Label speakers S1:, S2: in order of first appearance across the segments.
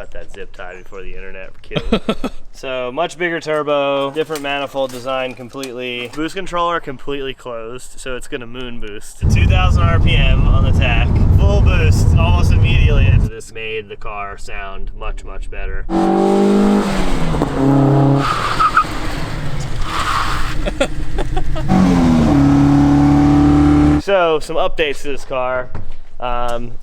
S1: got that zip tied before the internet killed. So much bigger turbo, different manifold design completely. Boost controller completely closed, so it's gonna moon boost. 2,000 RPM on the tack, full boost almost immediately. This made the car sound much, much better. So some updates to this car.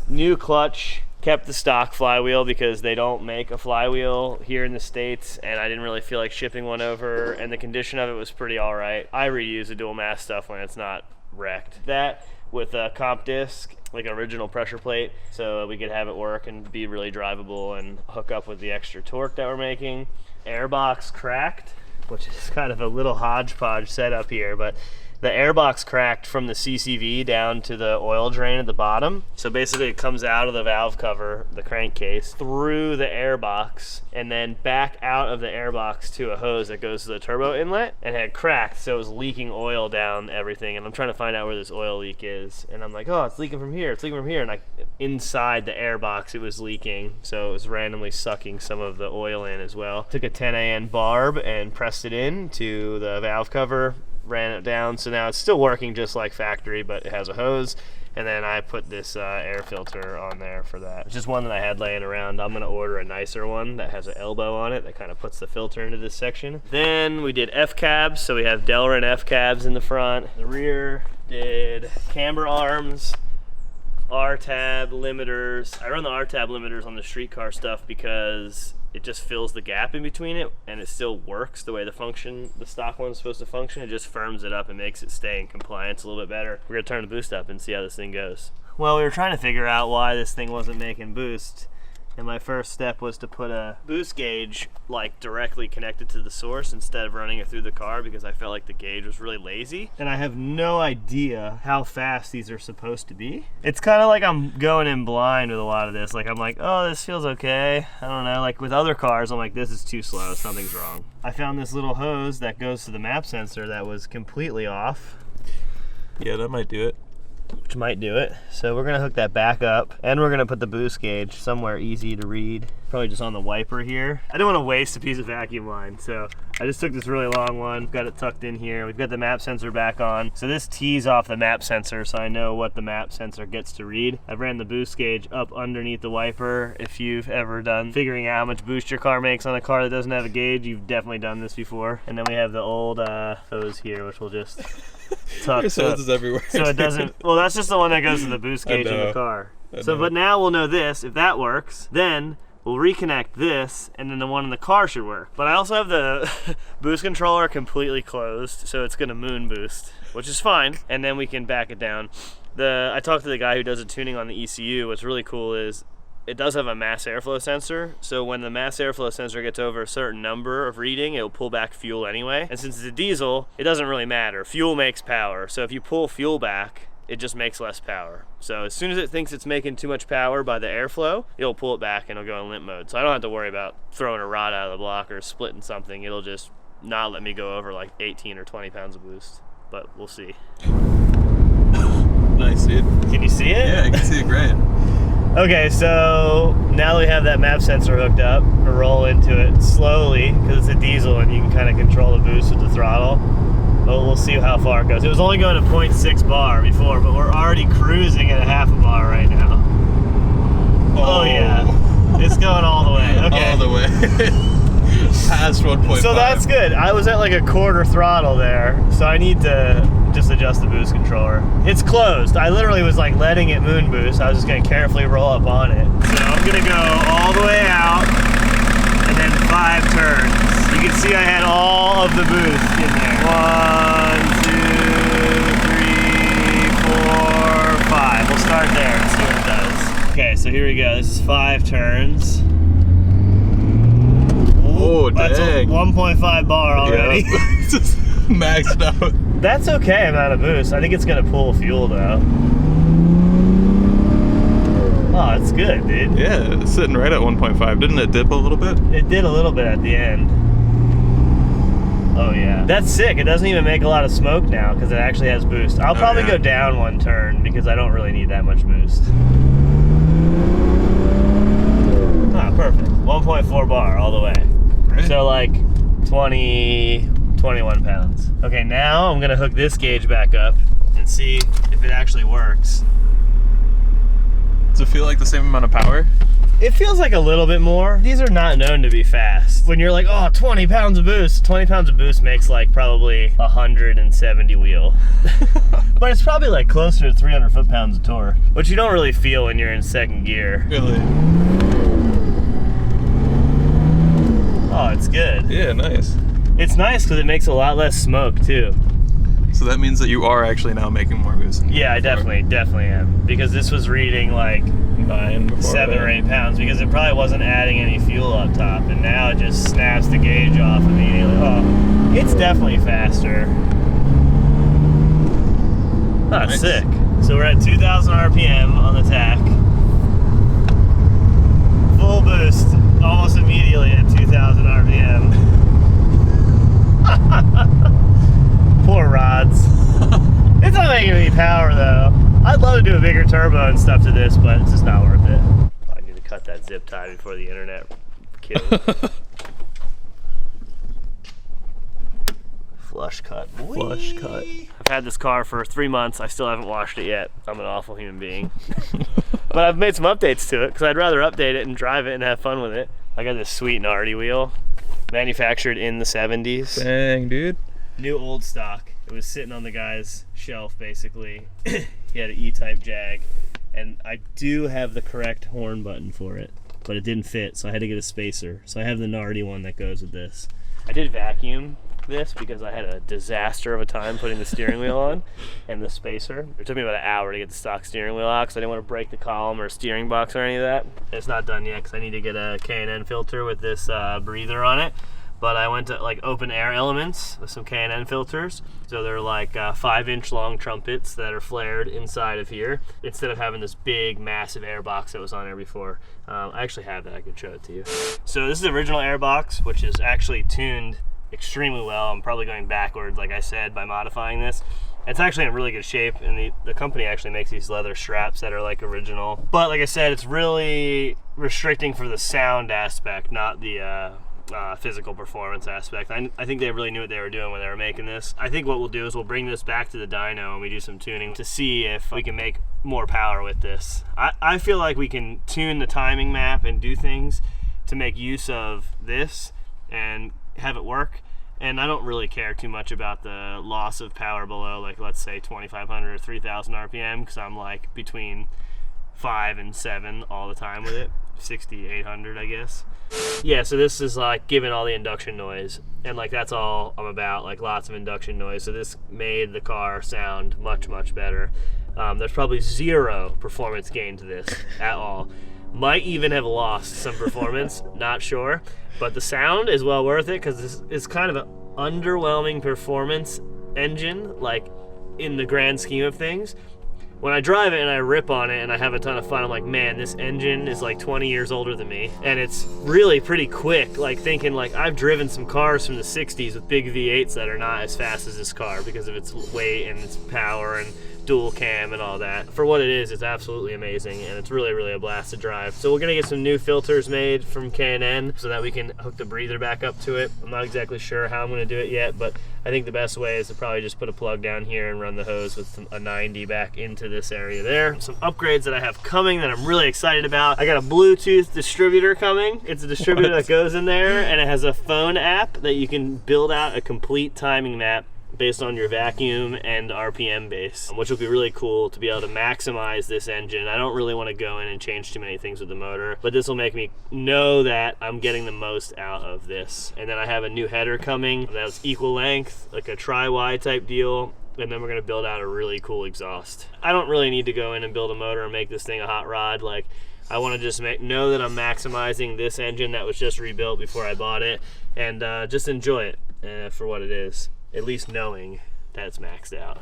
S1: New clutch. Kept the stock flywheel because they don't make a flywheel here in the States, and I didn't really feel like shipping one over, and the condition of it was pretty all right. I reuse the dual mass stuff when it's not wrecked. That with a comp disc, like an original pressure plate, so we could have it work and be really drivable and hook up with the extra torque that we're making. Airbox cracked, which is kind of a little hodgepodge setup here, but the airbox cracked from the CCV down to the oil drain at the bottom. So basically it comes out of the valve cover, the crankcase, through the airbox, and then back out of the airbox to a hose that goes to the turbo inlet, and had cracked, so it was leaking oil down everything. And I'm trying to find out where this oil leak is. And I'm like, oh, it's leaking from here, it's leaking from here. And inside the airbox it was leaking, so it was randomly sucking some of the oil in as well. Took a 10AN barb and pressed it in to the valve cover, ran it down, so now it's still working just like factory, but it has a hose. And then I put this air filter on there for that. It's just one that I had laying around. I'm gonna order a nicer one that has an elbow on it that kind of puts the filter into this section. Then we did FCABS, so we have Delrin FCABS in the front. The rear did camber arms, RTAB limiters. I run the RTAB limiters on the streetcar stuff because it just fills the gap in between it, and it still works the way the stock one's supposed to function. It just firms it up and makes it stay in compliance a little bit better. We're gonna turn the boost up and see how this thing goes. Well, we were trying to figure out why this thing wasn't making boost, and my first step was to put a boost gauge like directly connected to the source instead of running it through the car, because I felt like the gauge was really lazy. And I have no idea how fast these are supposed to be. It's kind of like I'm going in blind with a lot of this. Like I'm like, oh, this feels okay. I don't know, like with other cars, I'm like, this is too slow, something's wrong. I found this little hose that goes to the map sensor that was completely off.
S2: Yeah, that might do it.
S1: Which might do it. So we're gonna hook that back up, and we're gonna put the boost gauge somewhere easy to read. Probably just on the wiper here. I didn't want to waste a piece of vacuum line, so I just took this really long one, got it tucked in here. We've got the map sensor back on. So this tees off the map sensor, so I know what the map sensor gets to read. I've ran the boost gauge up underneath the wiper. If you've ever done figuring out how much boost your car makes on a car that doesn't have a gauge, you've definitely done this before. And then we have the old hose here, which will just tuck.
S2: There's hoses everywhere.
S1: So it doesn't, well, that's just the one that goes to the boost gauge in the car. So, but now we'll know this. If that works, then we'll reconnect this, and then the one in the car should work. But I also have the boost controller completely closed, so it's gonna moon boost, which is fine, and then we can back it down. I talked to the guy who does the tuning on the ECU. What's really cool is it does have a mass airflow sensor, so when the mass airflow sensor gets over a certain number of reading, it'll pull back fuel anyway. And since it's a diesel, it doesn't really matter. Fuel makes power, so if you pull fuel back, it just makes less power. So as soon as it thinks it's making too much power by the airflow, it'll pull it back and it'll go in limp mode. So I don't have to worry about throwing a rod out of the block or splitting something. It'll just not let me go over like 18 or 20 pounds of boost, but we'll see.
S2: Nice, dude.
S1: Can you see it?
S2: Yeah, I can see it great.
S1: Okay, so now that we have that map sensor hooked up, we'll roll into it slowly because it's a diesel and you can kind of control the boost with the throttle. But we'll see how far it goes. It was only going to 0.6 bar before, but we're already cruising at a half a bar right now. Oh yeah, it's going all the way. Okay.
S2: All the way. Past 1.5.
S1: So that's good. I was at like a quarter throttle there, so I need to just adjust the boost controller. It's closed. I literally was like letting it moon boost. I was just gonna carefully roll up on it. So I'm gonna go all the way out and then 5 turns. You can see I had all of the boost in there. 1, 2, 3, 4, 5. We'll start there and see what it does. Okay, so here we go. This is 5 turns.
S2: Oh,
S1: that's
S2: dang.
S1: a 1.5 bar already.
S2: Yeah. Just maxed out.
S1: That's okay amount of boost. I think it's gonna pull fuel though. Oh, it's good, dude.
S2: Yeah, it's sitting right at 1.5. Didn't it dip a little bit?
S1: It did a little bit at the end. Oh yeah. That's sick. It doesn't even make a lot of smoke now because it actually has boost. I'll probably go down 1 turn because I don't really need that much boost. Ah, perfect. 1.5 1.4 bar all the way.
S2: Right.
S1: So like 21 pounds. Okay, now I'm gonna hook this gauge back up and see if it actually works.
S2: Does it feel like the same amount of power?
S1: It feels like a little bit more. These are not known to be fast. When you're like, oh, 20 pounds of boost. 20 pounds of boost makes like probably 170 wheel. But it's probably like closer to 300 foot-pounds of torque, which you don't really feel when you're in second gear.
S2: Really?
S1: Oh, it's good.
S2: Yeah, nice.
S1: It's nice because it makes a lot less smoke too.
S2: So that means that you are actually now making more boost.
S1: Yeah, I definitely am. Because this was reading like
S2: 9 before.
S1: 7 or 8 pounds because it probably wasn't adding any fuel up top, and now it just snaps the gauge off immediately. Oh, it's definitely faster. Oh,
S2: Nice.
S1: sick. So we're at 2,000 RPM on the tack. Full boost almost immediately at 2,000 RPM. Poor rods. It's not making any power though. I'd love to do a bigger turbo and stuff to this, but it's just not worth it. I need to cut that zip tie before the internet kills. Flush cut.
S2: Flush cut.
S1: I've had this car for 3 months. I still haven't washed it yet. I'm an awful human being. But I've made some updates to it because I'd rather update it and drive it and have fun with it. I got this sweet Nardi wheel, manufactured in the 70s.
S2: Dang, dude.
S1: New old stock. It was sitting on the guy's shelf basically. He had an E-type Jag, and I do have the correct horn button for it, but it didn't fit, so I had to get a spacer. So I have the Nardi one that goes with this. I did vacuum this because I had a disaster of a time putting the steering wheel on and the spacer. It took me about an hour to get the stock steering wheel out because I didn't want to break the column or steering box or any of that. It's not done yet because I need to get a K&N filter with this breather on it. But I went to like open air elements with some K&N filters. So they're like 5-inch long trumpets that are flared inside of here instead of having this big massive airbox that was on there before. I actually have that, I could show it to you. So this is the original airbox, which is actually tuned extremely well. I'm probably going backwards, like I said, by modifying this. It's actually in really good shape, and the company actually makes these leather straps that are like original. But like I said, it's really restricting for the sound aspect, not the physical performance aspect. I think they really knew what they were doing when they were making this. I think what we'll do is we'll bring this back to the dyno and we do some tuning to see if we can make more power with this. I feel like we can tune the timing map and do things to make use of this and have it work. And I don't really care too much about the loss of power below, like let's say 2,500 or 3,000 RPM, because I'm like between 5 and 7 all the time with it. 60, 800, I guess. Yeah, so this is like giving all the induction noise, and like that's all I'm about, like lots of induction noise. So this made the car sound much, much better. There's probably 0 performance gain to this at all. Might even have lost some performance, not sure. But the sound is well worth it because this is kind of an underwhelming performance engine, like in the grand scheme of things. When I drive it and I rip on it and I have a ton of fun, I'm like, man, this engine is like 20 years older than me. And it's really pretty quick, like thinking like I've driven some cars from the 60s with big V8s that are not as fast as this car because of its weight and its power and dual cam and all that. For what it is, it's absolutely amazing, and it's really, really a blast to drive. So we're gonna get some new filters made from K&N so that we can hook the breather back up to it. I'm not exactly sure how I'm gonna do it yet, but I think the best way is to probably just put a plug down here and run the hose with a 90 back into this area there. Some upgrades that I have coming that I'm really excited about. I got a Bluetooth distributor coming. It's a distributor that goes in there, and it has a phone app that you can build out a complete timing map based on your vacuum and RPM base, which will be really cool to be able to maximize this engine. I don't really want to go in and change too many things with the motor, but this will make me know that I'm getting the most out of this. And then I have a new header coming that's equal length, like a tri-Y type deal, and then we're going to build out a really cool exhaust. I don't really need to go in and build a motor and make this thing a hot rod. Like, I want to just know that I'm maximizing this engine that was just rebuilt before I bought it, and just enjoy it for what it is. At least knowing that it's maxed out.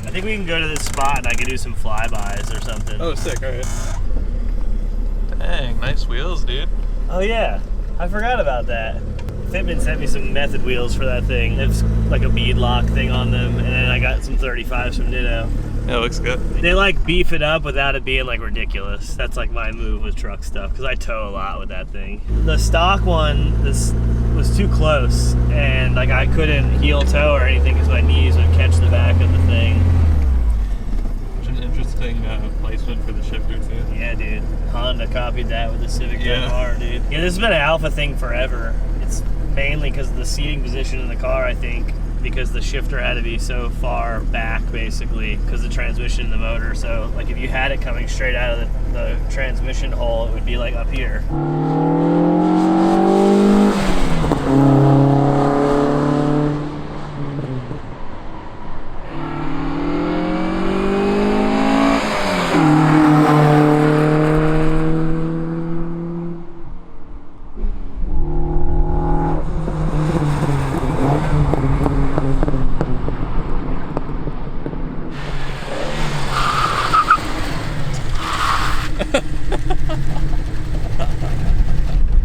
S1: I think we can go to this spot and I can do some flybys or something.
S2: Oh, sick, alright. Dang, nice wheels, dude.
S1: Oh yeah, I forgot about that. Fitman sent me some method wheels for that thing. It's like a bead lock thing on them, and then I got some 35s from Ditto.
S2: Yeah, it looks good.
S1: They like beef it up without it being like ridiculous. That's like my move with truck stuff because I tow a lot with that thing. The stock one, this was too close and like I couldn't heel tow or anything because my knees would catch the back of the thing.
S2: Which is an interesting placement for the shifter too.
S1: Yeah, dude. Honda copied that with the Civic R, dude. Yeah, this has been an Alfa thing forever. It's mainly because of the seating position in the car, I think, because the shifter had to be so far back, basically, because of the transmission in the motor. So, like, if you had it coming straight out of the transmission hole, it would be, like, up here.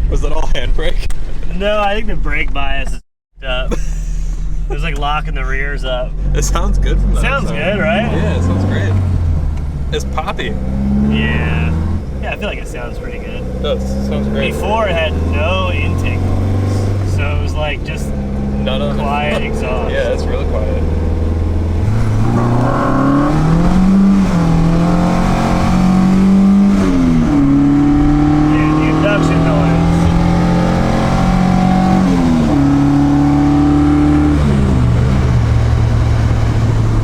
S2: Was that all handbrake?
S1: No, I think the brake bias is up. It was like locking the rears up.
S2: It sounds good from that
S1: Sounds
S2: side.
S1: good, right?
S2: Yeah, it sounds great. It's poppy.
S1: Yeah. Yeah, I feel like it sounds pretty good.
S2: It does. It sounds great.
S1: Before it had no intake noise, so it was like just
S2: None of
S1: quiet exhaust.
S2: Yeah, it's really quiet.
S1: Yeah, the induction noise.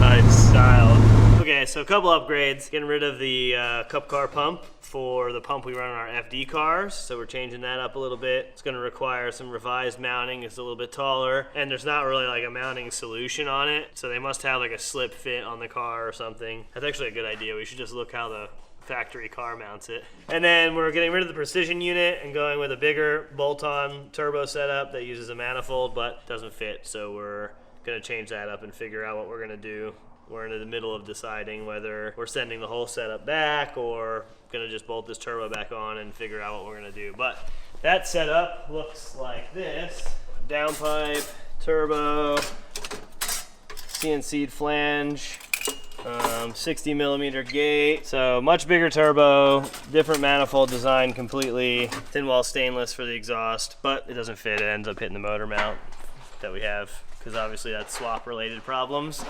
S2: Nice.
S1: Style. Okay, so a couple upgrades. Getting rid of the cup car pump for the pump we run on our FD cars. So we're changing that up a little bit. It's going to require some revised mounting. It's a little bit taller, and there's not really like a mounting solution on it. So they must have like a slip fit on the car or something. That's actually a good idea. We should just look how the factory car mounts it. And then we're getting rid of the precision unit and going with a bigger bolt-on turbo setup that uses a manifold but doesn't fit. So we're going to change that up and figure out what we're going to do. We're in the middle of deciding whether we're sending the whole setup back or gonna just bolt this turbo back on and figure out what we're gonna do. But that setup looks like this. Downpipe, turbo, CNC'd flange, 60 millimeter gate. So much bigger turbo, different manifold design completely. Thin wall stainless for the exhaust, but it doesn't fit. It ends up hitting the motor mount that we have, because obviously that's swap related problems,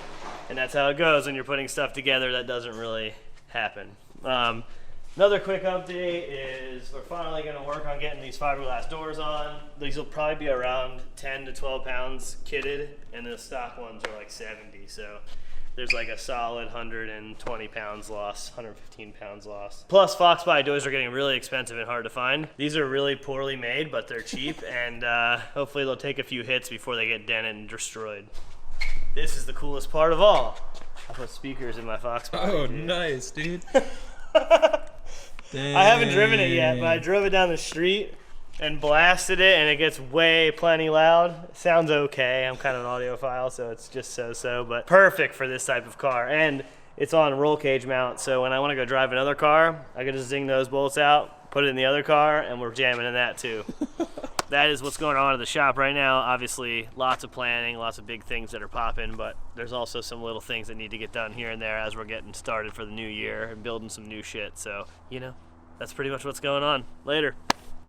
S1: and that's how it goes when you're putting stuff together that doesn't really happen. Another quick update is we're finally going to work on getting these fiberglass doors on. These will probably be around 10 to 12 pounds kitted, and the stock ones are like 70, so there's like a solid 120 pounds loss, 115 pounds loss. Plus, Fox-By doors are getting really expensive and hard to find. These are really poorly made, but they're cheap, and hopefully they'll take a few hits before they get dented and destroyed. This is the coolest part of all. I put speakers in my Fox-By.
S2: Oh, dude. Nice, dude.
S1: I haven't driven it yet, but I drove it down the street and blasted it, and it gets plenty loud. It sounds okay. I'm kind of an audiophile, so it's just so-so, but perfect for this type of car. And it's on a roll cage mount, so when I want to go drive another car, I can just zing those bolts out, put it in the other car, and we're jamming in that too. That is what's going on at the shop right now. Obviously, lots of planning, lots of big things that are popping, but there's also some little things that need to get done here and there as we're getting started for the new year and building some new shit. So, you know, that's pretty much what's going on. Later.